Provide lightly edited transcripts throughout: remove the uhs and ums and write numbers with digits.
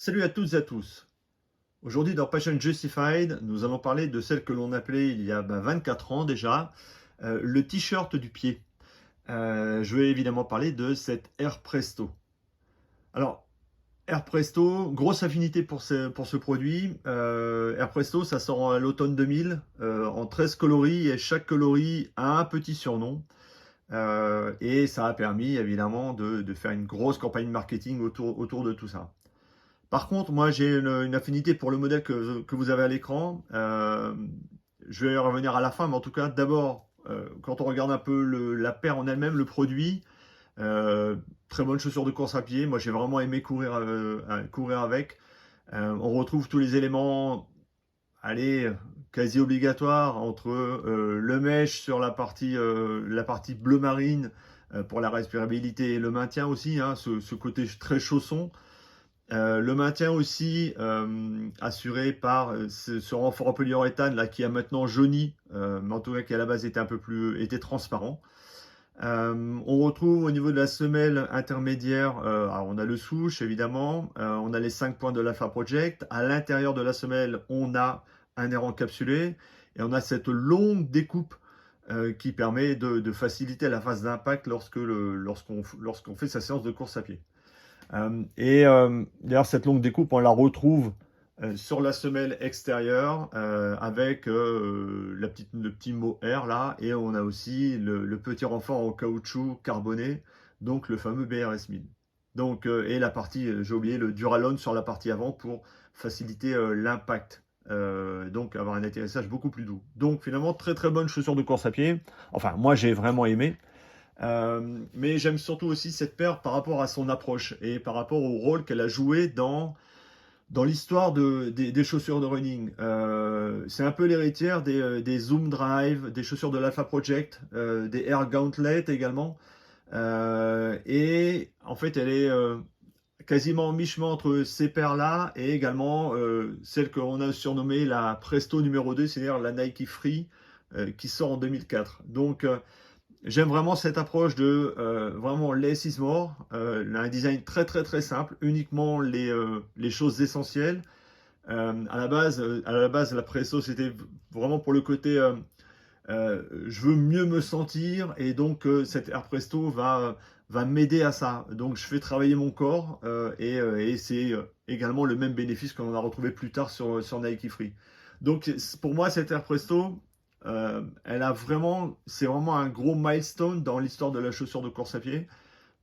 Salut à toutes et à tous. Aujourd'hui dans Passion Justified, nous allons parler de celle que l'on appelait il y a 24 ans déjà, le t-shirt du pied. Je vais évidemment parler de cette Air Presto. Alors, Air Presto, grosse affinité pour ce produit. Air Presto, ça sort à l'automne 2000 en 13 coloris et chaque coloris a un petit surnom. Et ça a permis évidemment de faire une grosse campagne marketing autour de tout ça. Par contre, moi, j'ai une affinité pour le modèle que vous avez à l'écran. Je vais y revenir à la fin, mais en tout cas, d'abord, quand on regarde un peu la paire en elle-même, le produit, euh, très bonne chaussure de course à pied. Moi, j'ai vraiment aimé courir avec. On retrouve tous les éléments, allez, quasi obligatoires entre le mesh sur la partie bleu marine pour la respirabilité et le maintien aussi, hein, ce côté très chausson. Le maintien aussi assuré par ce renfort en polyuréthane là qui a maintenant jauni, mais en tout cas qui à la base était transparent. On retrouve au niveau de la semelle intermédiaire, alors on a le souche évidemment, on a les 5 points de l'Alpha Project. À l'intérieur de la semelle, on a un air encapsulé et on a cette longue découpe qui permet de faciliter la phase d'impact lorsqu'on fait sa séance de course à pied. D'ailleurs, cette longue découpe, on la retrouve sur la semelle extérieure avec le petit mot R là, et on a aussi le petit renfort en caoutchouc carboné, donc le fameux BRS 1000. Donc, et la partie, j'ai oublié, le Duralon sur la partie avant pour faciliter l'impact. Donc avoir un atterrissage beaucoup plus doux. Donc finalement, très très bonne chaussure de course à pied. Enfin, moi j'ai vraiment aimé. Mais j'aime surtout aussi cette paire par rapport à son approche et par rapport au rôle qu'elle a joué dans l'histoire des chaussures de running. C'est un peu l'héritière des Zoom Drive, des chaussures de l'Alpha Project, des Air Gauntlet également. Et en fait, elle est quasiment mi-chemin entre ces paires-là et également celle qu'on a surnommée la Presto numéro 2, c'est-à-dire la Nike Free qui sort en 2004. Donc, j'aime vraiment cette approche de vraiment less is more, un design très très très simple, uniquement les choses essentielles. À la base, la Presso c'était vraiment pour le côté je veux mieux me sentir et donc cette Air Presto va m'aider à ça. Donc je fais travailler mon corps et c'est également le même bénéfice qu'on a retrouvé plus tard sur Nike Free. Donc pour moi cette Air Presto, c'est vraiment un gros milestone dans l'histoire de la chaussure de course à pied.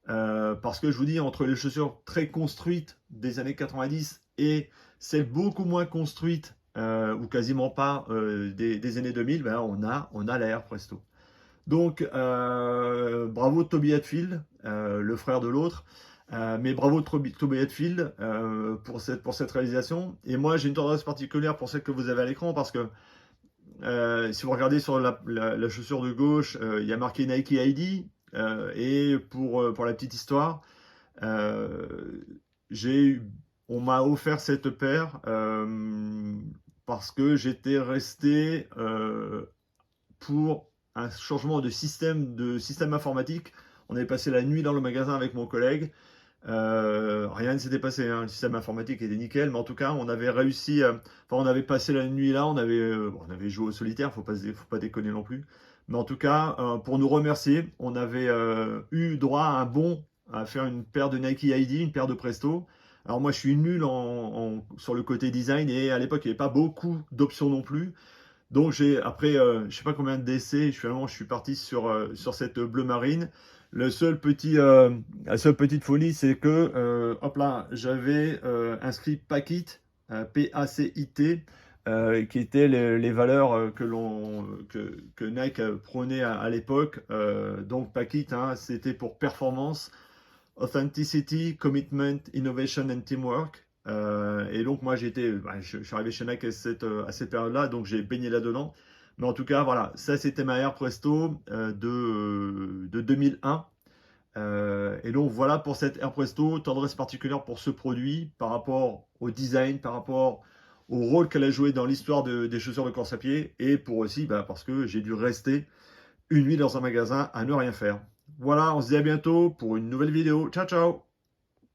Parce que je vous dis, entre les chaussures très construites des années 90 et celles beaucoup moins construites, ou quasiment pas, des années 2000, ben on a la Air Presto. Donc, bravo Toby Hatfield, le frère de l'autre. Mais bravo Toby Hatfield pour cette réalisation. Et moi, j'ai une tendresse particulière pour celle que vous avez à l'écran parce que si vous regardez sur la chaussure de gauche, il y a marqué Nike ID. Et pour la petite histoire, euh, on m'a offert cette paire parce que j'étais resté pour un changement de système informatique. On avait passé la nuit dans le magasin avec mon collègue. Rien ne s'était passé, hein. Le système informatique était nickel, mais en tout cas, on avait réussi. Enfin, on avait passé la nuit là, on avait joué au solitaire, faut pas déconner non plus. Mais en tout cas, pour nous remercier, on avait eu droit à un bon à faire une paire de Nike ID, une paire de Presto. Alors moi, je suis nul sur le côté design et à l'époque, il n'y avait pas beaucoup d'options non plus. Donc après, je sais pas combien de d'essais, je suis parti sur cette bleu marine. La seule petite folie, c'est que, hop là, j'avais inscrit PACIT, P-A-C-I-T, qui étaient les valeurs que Nike prônait à l'époque. Donc PACIT, hein, c'était pour performance, Authenticity, Commitment, Innovation and Teamwork. Et donc moi je suis arrivé chez Nike à cette période-là, donc j'ai baigné là-dedans. Mais en tout cas, voilà, ça c'était ma Air Presto de 2001. Et donc voilà pour cette Air Presto, tendresse particulière pour ce produit par rapport au design, par rapport au rôle qu'elle a joué dans l'histoire des chaussures de course à pied, et pour aussi parce que j'ai dû rester une nuit dans un magasin à ne rien faire. Voilà, on se dit à bientôt pour une nouvelle vidéo. Ciao ciao!